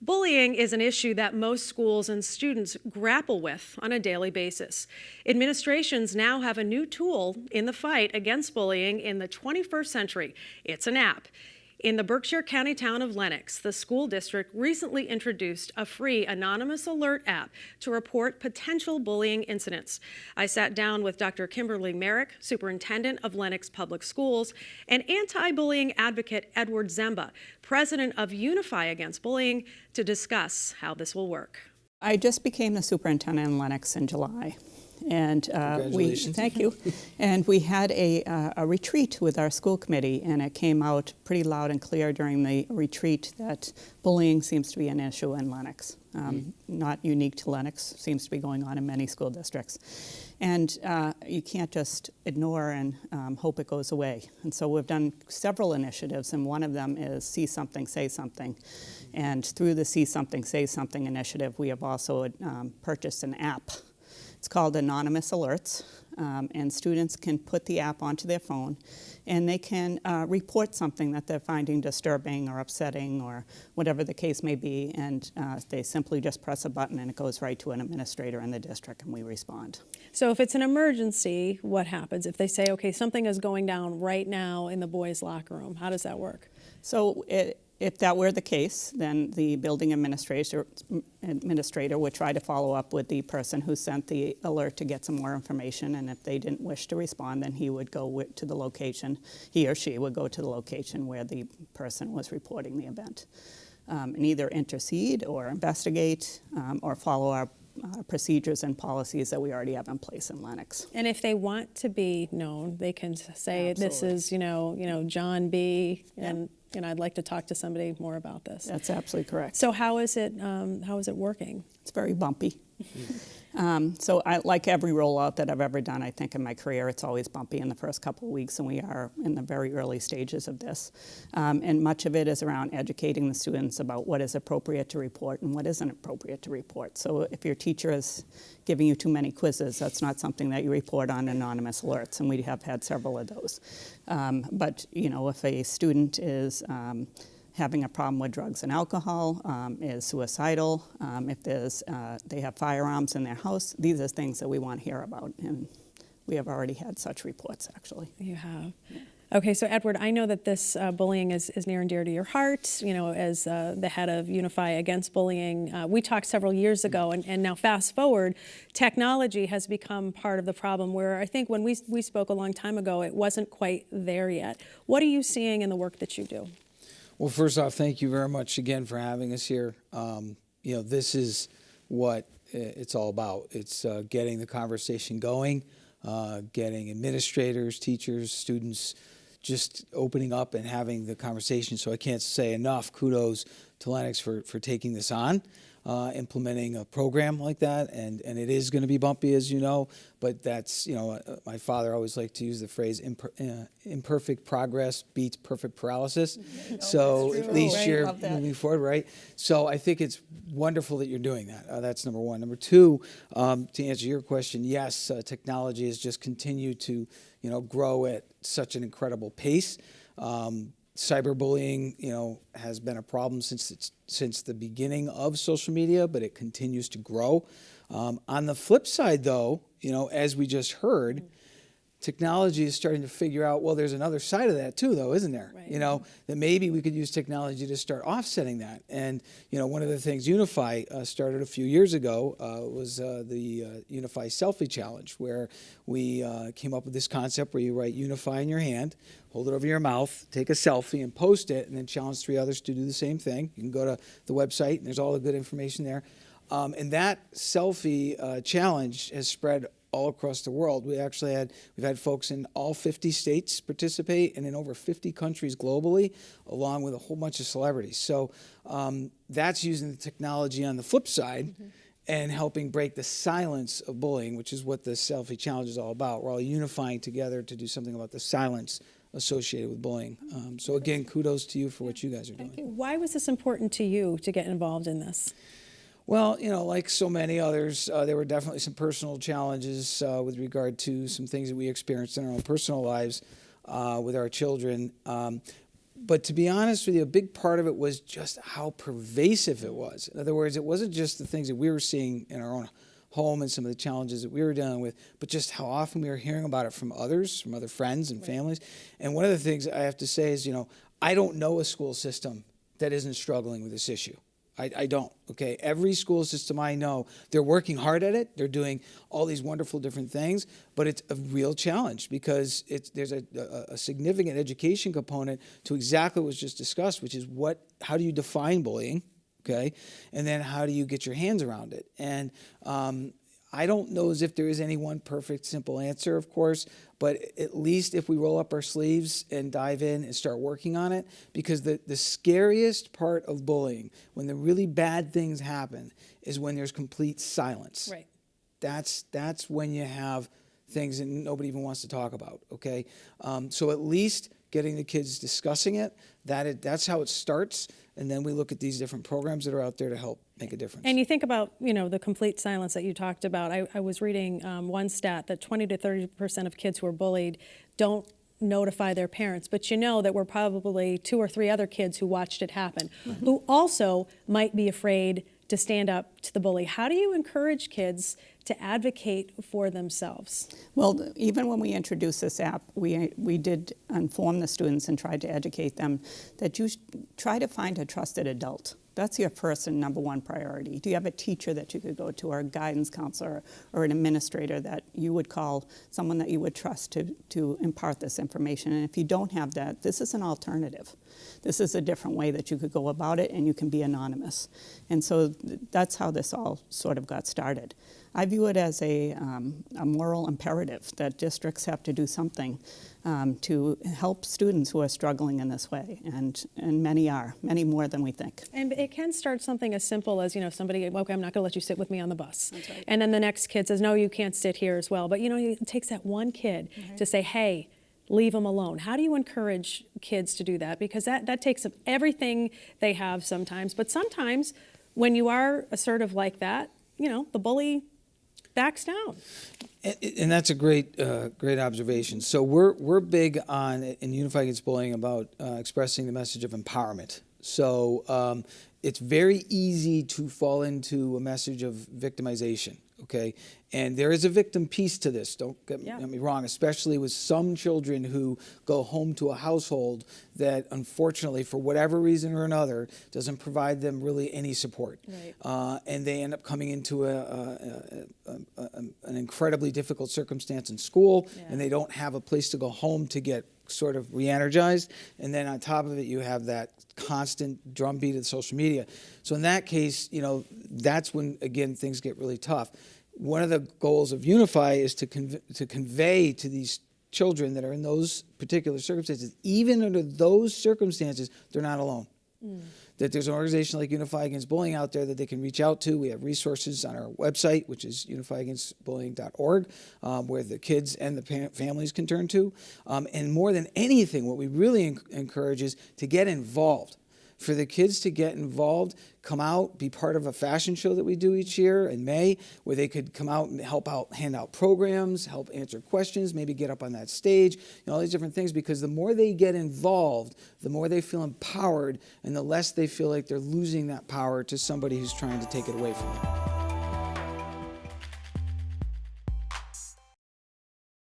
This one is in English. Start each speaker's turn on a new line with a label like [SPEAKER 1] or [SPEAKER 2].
[SPEAKER 1] Bullying is an issue that most schools and students grapple with on a daily basis. Administrations now have a new tool in the fight against bullying in the 21st century. It's an app. In the Berkshire County town of Lenox, the school district recently introduced a free anonymous alert app to report potential bullying incidents. I sat down with Dr. Kimberly Merrick, superintendent of Lenox Public Schools, and anti-bullying advocate Edward Zemba, president of Unify Against Bullying, to discuss how this will work.
[SPEAKER 2] I just became the superintendent in Lenox in July. And thank you. And we had a retreat with our school committee, and it came out pretty loud and clear during the retreat that bullying seems to be an issue in Lenox. Not unique to Lenox, seems to be going on in many school districts. And you can't just ignore and hope it goes away. And so we've done several initiatives, and one of them is See Something, Say Something. And through the See Something, Say Something initiative, we have also purchased an app. It's called Anonymous Alerts, and students can put the app onto their phone, and they can report something that they're finding disturbing or upsetting or whatever the case may be, and they simply just press a button and it goes right to an administrator in the district, and we respond.
[SPEAKER 1] So if it's an emergency, what happens? If they say, okay, something is going down right now in the boys' locker room, how does that work?
[SPEAKER 2] So if that were the case, then the building administrator would try to follow up with the person who sent the alert to get some more information, and if they didn't wish to respond, then he would go to the location, he or she would go to the location where the person was reporting the event, and either intercede or investigate or follow our procedures and policies that we already have in place in Lenox.
[SPEAKER 1] And if they want to be known, they can say,
[SPEAKER 2] Absolutely.
[SPEAKER 1] This is, John B., and I'd like to talk to somebody more about this.
[SPEAKER 2] That's absolutely correct.
[SPEAKER 1] So how is it working?
[SPEAKER 2] It's very bumpy. So like every rollout that I've ever done, I think in my career, it's always bumpy in the first couple of weeks, and we are in the very early stages of this. And much of it is around educating the students about what is appropriate to report and what isn't appropriate to report. So if your teacher is giving you too many quizzes, that's not something that you report on anonymous alerts, and we have had several of those. But if a student is having a problem with drugs and alcohol, is suicidal, if they have firearms in their house, these are things that we want to hear about, and we have already had such reports, actually.
[SPEAKER 1] You have. Okay, so Edward, I know that this bullying is near and dear to your heart, as the head of Unify Against Bullying. We talked several years ago, and now fast forward, technology has become part of the problem, where I think when we spoke a long time ago, it wasn't quite there yet. What are you seeing in the work that you do?
[SPEAKER 3] Well, first off, thank you very much again for having us here. This is what it's all about. It's getting the conversation going, getting administrators, teachers, students just opening up and having the conversation. So I can't say enough kudos to Lenox for taking this on, implementing a program like that. And it is going to be bumpy, as you know, but that's, my father always liked to use the phrase imperfect progress beats perfect paralysis. So at least you're moving forward, right? So I think it's wonderful that you're doing that. That's number one. Number two, to answer your question, yes, technology has just continued to, grow at such an incredible pace. Cyberbullying, has been a problem since the beginning of social media, but it continues to grow. On the flip side, though, as we just heard, technology is starting to figure out, well, there's another side of that too, though, isn't there? Right. That maybe we could use technology to start offsetting that. And, one of the things Unify started a few years ago was the Unify Selfie Challenge, where we came up with this concept where you write Unify in your hand, hold it over your mouth, take a selfie and post it, and then challenge 3 others to do the same thing. You can go to the website, and there's all the good information there. And that selfie challenge has spread all across the world. We've had folks in all 50 states participate and in over 50 countries globally, along with a whole bunch of celebrities. So that's using the technology on the flip side and helping break the silence of bullying, which is what the Selfie Challenge is all about. We're all unifying together to do something about the silence associated with bullying. So again, kudos to you for what you guys are doing.
[SPEAKER 1] Thank you. Why was this important to you to get involved in this?
[SPEAKER 3] Well, like so many others, there were definitely some personal challenges with regard to some things that we experienced in our own personal lives with our children. But to be honest with you, a big part of it was just how pervasive it was. In other words, it wasn't just the things that we were seeing in our own home and some of the challenges that we were dealing with, but just how often we were hearing about it from others, from other friends and families. And one of the things I have to say is, I don't know a school system that isn't struggling with this issue. I don't, okay? Every school system I know, they're working hard at it. They're doing all these wonderful different things, but it's a real challenge because there's a significant education component to exactly what was just discussed, which is how do you define bullying, okay? And then how do you get your hands around it? And I don't know as if there is any one perfect, simple answer, of course, but at least if we roll up our sleeves and dive in and start working on it, because the scariest part of bullying, when the really bad things happen, is when there's complete silence.
[SPEAKER 1] Right.
[SPEAKER 3] That's when you have things that nobody even wants to talk about, okay? So at least getting the kids discussing it, that's how it starts, and then we look at these different programs that are out there to help make a difference.
[SPEAKER 1] And you think about, the complete silence that you talked about. I was reading one stat that 20 to 30% of kids who are bullied don't notify their parents, but that were probably 2 or 3 other kids who watched it happen, who also might be afraid to stand up to the bully. How do you encourage kids to advocate for themselves?
[SPEAKER 2] Well, even when we introduced this app, we did inform the students and tried to educate them that you try to find a trusted adult. That's your first and number one priority. Do you have a teacher that you could go to, or a guidance counselor, or an administrator that you would call, someone that you would trust to impart this information? And if you don't have that, this is an alternative. This is a different way that you could go about it, and you can be anonymous. And so that's how this all sort of got started. I view it as a moral imperative that districts have to do something to help students who are struggling in this way, and many more than we think.
[SPEAKER 1] And it can start something as simple as, somebody, okay, I'm not going to let you sit with me on the bus.
[SPEAKER 2] That's right.
[SPEAKER 1] And then the next kid says, no, you can't sit here as well. But, it takes that one kid to say, hey, leave them alone. How do you encourage kids to do that? Because that takes everything they have sometimes. But sometimes when you are assertive like that, the bully backs down.
[SPEAKER 3] And that's a great observation. So we're big on in Unify Against Bullying about expressing the message of empowerment. So it's very easy to fall into a message of victimization. Okay, and there is a victim piece to this. Don't get me wrong, especially with some children who go home to a household that, unfortunately, for whatever reason or another, doesn't provide them really any support,
[SPEAKER 1] right.
[SPEAKER 3] And they end up coming into an incredibly difficult circumstance in school, and they don't have a place to go home to get sort of re-energized, and then on top of it you have that constant drumbeat of social media. So in that case, that's when again things get really tough. One of the goals of Unify is to convey to these children that are in those particular circumstances, even under those circumstances, they're not alone. That there's an organization like Unify Against Bullying out there that they can reach out to. We have resources on our website, which is unifyagainstbullying.org, where the kids and the families can turn to. And more than anything, what we really encourage is to get involved. For the kids to get involved, come out, be part of a fashion show that we do each year in May, where they could come out and help out, hand out programs, help answer questions, maybe get up on that stage, all these different things, because the more they get involved, the more they feel empowered, and the less they feel like they're losing that power to somebody who's trying to take it away from them.